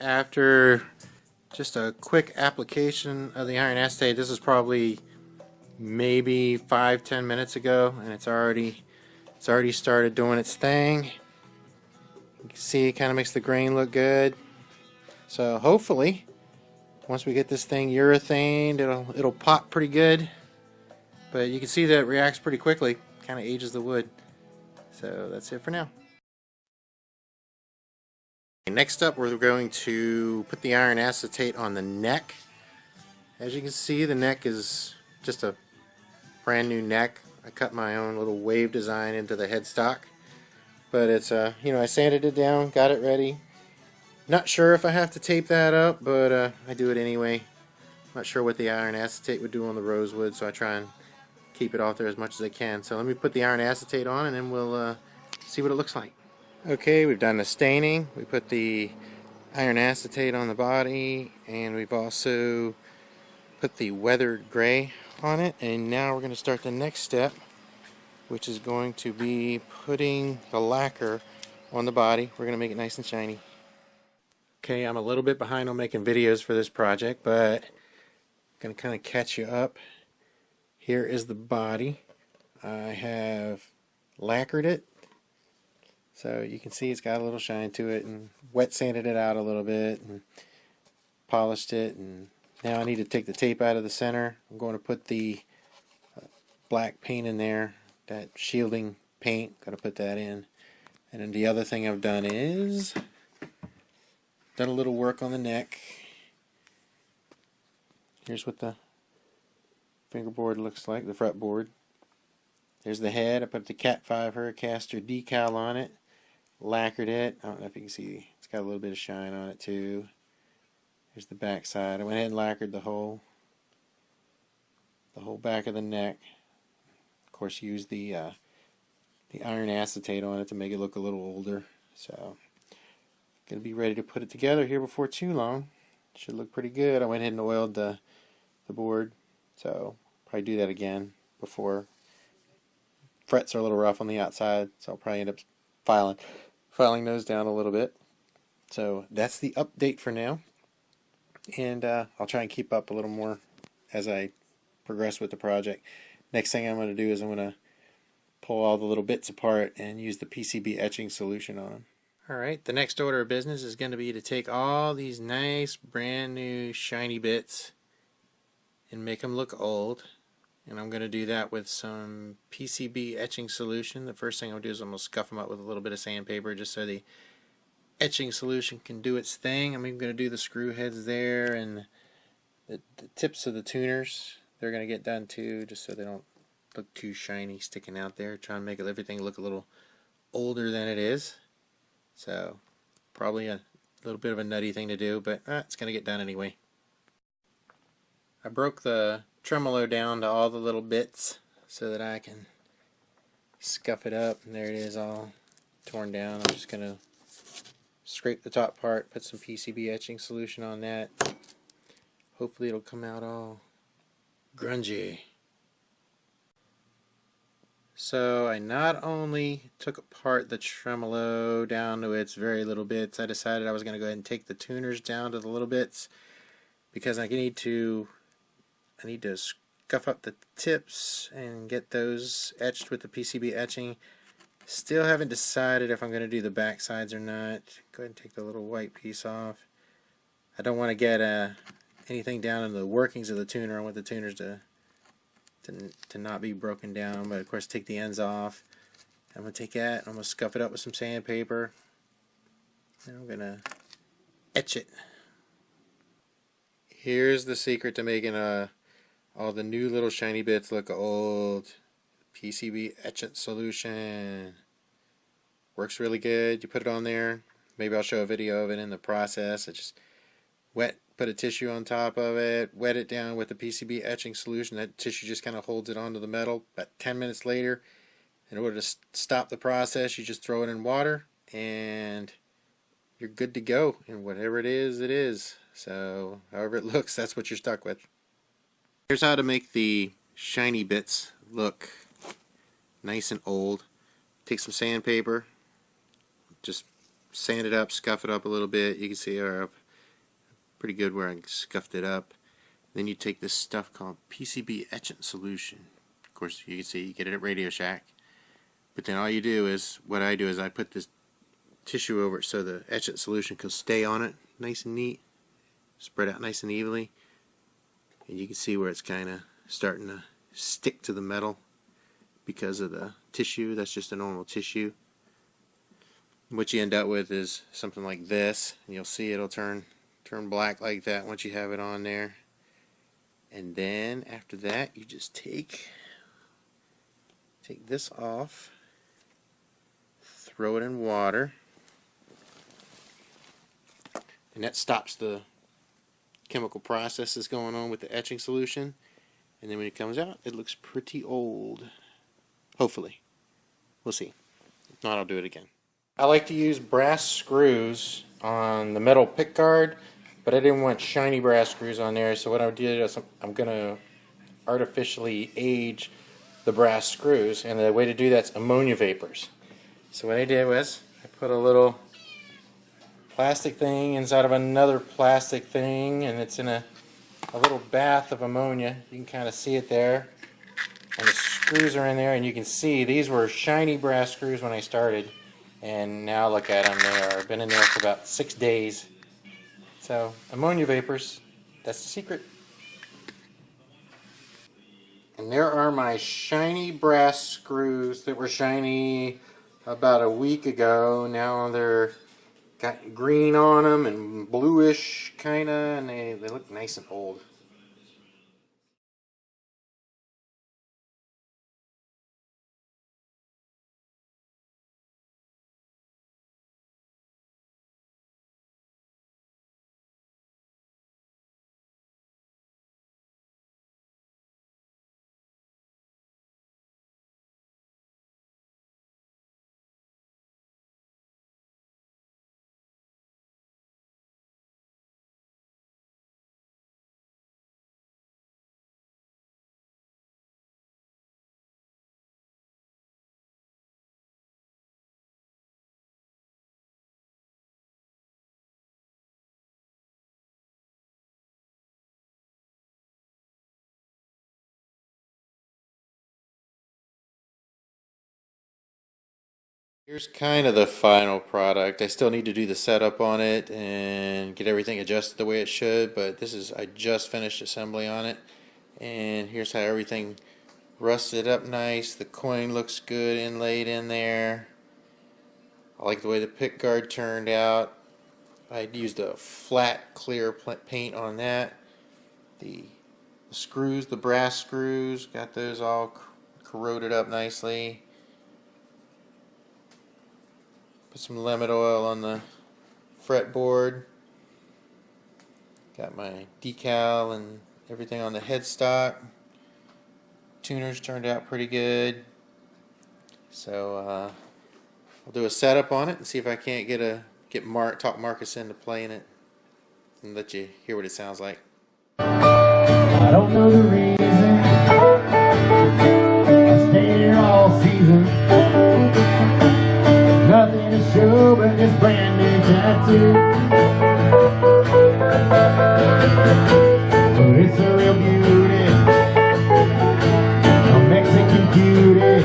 After just a quick application of the iron acetate, this is probably maybe 5-10 minutes ago, and it's already started doing its thing. You can see it kind of makes the grain look good. So hopefully once we get this thing urethaned, it'll pop pretty good. But you can see that it reacts pretty quickly, kind of ages the wood. So that's it for now. Next up, we're going to put the iron acetate on the neck. As you can see, the neck is just a brand new neck. I cut my own little wave design into the headstock, but it's I sanded it down, got it ready. Not sure if I have to tape that up, but I do it anyway. Not sure what the iron acetate would do on the rosewood, so I try and keep it off there as much as I can. So let me put the iron acetate on, and then we'll see what it looks like. Okay, we've done the staining. We put the iron acetate on the body, and we've also put the weathered gray on it. And now we're going to start the next step, which is going to be putting the lacquer on the body. We're going to make it nice and shiny. Okay, I'm a little bit behind on making videos for this project, but I'm going to kind of catch you up. Here is the body. I have lacquered it, so you can see it's got a little shine to it, and wet sanded it out a little bit and polished it. And now I need to take the tape out of the center. I'm going to put the black paint in there, that shielding paint. Got to put that in. And then the other thing I've done is done a little work on the neck. Here's what the fingerboard looks like, the fretboard. There's the head. I put the Cat 5 Hurricaster decal on it. Lacquered it. I don't know if you can see. It's got a little bit of shine on it too. Here's the back side. I went ahead and lacquered the whole back of the neck. Of course, used the iron acetate on it to make it look a little older. So, gonna be ready to put it together here before too long. Should look pretty good. I went ahead and oiled the board, so probably do that again before. Frets are a little rough on the outside, so I'll probably end up filing those down a little bit. So that's the update for now, and I'll try and keep up a little more as I progress with the project. Next thing I'm going to do is I'm going to pull all the little bits apart and use the PCB etching solution on them. Alright, the next order of business is going to be to take all these nice brand new shiny bits and make them look old. And I'm going to do that with some PCB etching solution. The first thing I'll do is I'm going to scuff them up with a little bit of sandpaper just so the etching solution can do its thing. I'm even going to do the screw heads there, and the tips of the tuners. They're going to get done too, just so they don't look too shiny sticking out there. Try and make everything look a little older than it is. So probably a little bit of a nutty thing to do, but it's going to get done anyway. I broke the tremolo down to all the little bits so that I can scuff it up, and there it is all torn down. I'm just going to scrape the top part, put some PCB etching solution on that. Hopefully it'll come out all grungy. So I not only took apart the tremolo down to its very little bits, I decided I was going to go ahead and take the tuners down to the little bits, because I need to scuff up the tips and get those etched with the PCB etching. Still haven't decided if I'm going to do the back sides or not. Go ahead and take the little white piece off. I don't want to get anything down in the workings of the tuner. I want the tuners to not be broken down, but of course take the ends off. I'm going to take that, I'm going to scuff it up with some sandpaper, and I'm going to etch it. Here's the secret to making all the new little shiny bits look old. PCB etchant solution. Works really good. You put it on there. Maybe I'll show a video of it in the process. I just put a tissue on top of it, wet it down with the PCB etching solution. That tissue just kind of holds it onto the metal. About 10 minutes later, in order to stop the process, you just throw it in water and you're good to go. And whatever it is, it is. So however it looks, that's what you're stuck with. Here's how to make the shiny bits look nice and old. Take some sandpaper, just sand it up, scuff it up a little bit. You can see pretty good where I scuffed it up. Then you take this stuff called PCB etchant solution. Of course, you can see you get it at Radio Shack. But then all you do is, what I do is I put this tissue over it so the etchant solution can stay on it nice and neat, spread out nice and evenly. And you can see where it's kind of starting to stick to the metal because of the tissue. That's just a normal tissue. What you end up with is something like this, and you'll see it'll turn black like that once you have it on there. And then after that, you just take this off, throw it in water, and that stops the chemical processes going on with the etching solution. And then when it comes out, it looks pretty old. Hopefully. We'll see. If not, I'll do it again. I like to use brass screws on the metal pick guard, but I didn't want shiny brass screws on there, so what I did is I'm going to artificially age the brass screws, and the way to do that's ammonia vapors. So what I did was I put a little plastic thing inside of another plastic thing, and it's in a little bath of ammonia. You can kind of see it there, and the screws are in there, and you can see these were shiny brass screws when I started, and now look at them. They've been in there for about 6 days. So ammonia vapors, that's the secret. And there are my shiny brass screws that were shiny about a week ago. Now they're got green on them and bluish kinda, and they look nice and old. Here's kind of the final product. I still need to do the setup on it and get everything adjusted the way it should, but I just finished assembly on it, and here's how everything rusted up nice. The coin looks good inlaid in there. I like the way the pick guard turned out. I used a flat clear paint on that. The screws, the brass screws, got those all corroded up nicely. Put some lemon oil on the fretboard. Got my decal and everything on the headstock. Tuners turned out pretty good. So I'll do a setup on it and see if I can't talk Marcus into playing it and let you hear what it sounds like. I don't know the reason I stay here all season. Nothing to show but this brand new tattoo. But it's a real beauty, a Mexican cutie.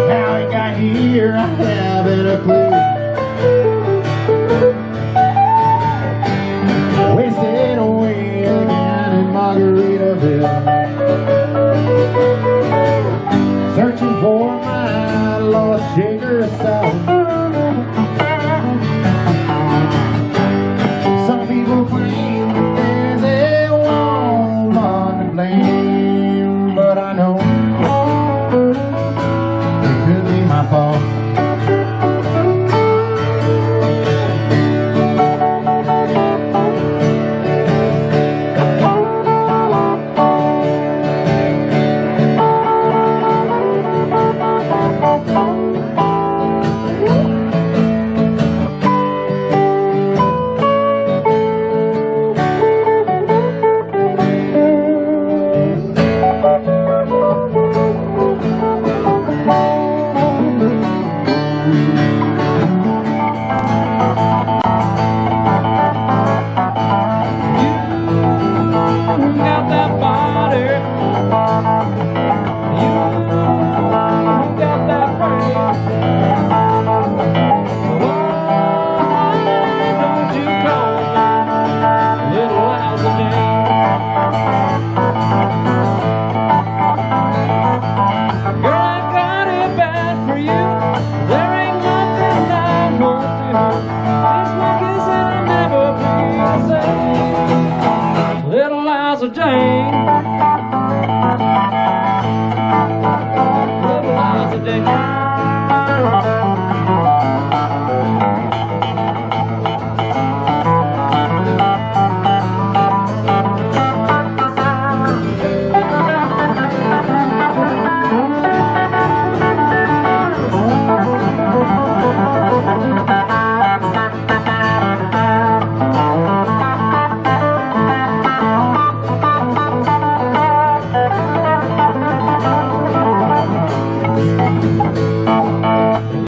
How it got here I haven't a clue. Wasted away again in Margaritaville, searching for my lost shaker of sound. Some people claim that there's a woman to blame, but I know it could be my fault.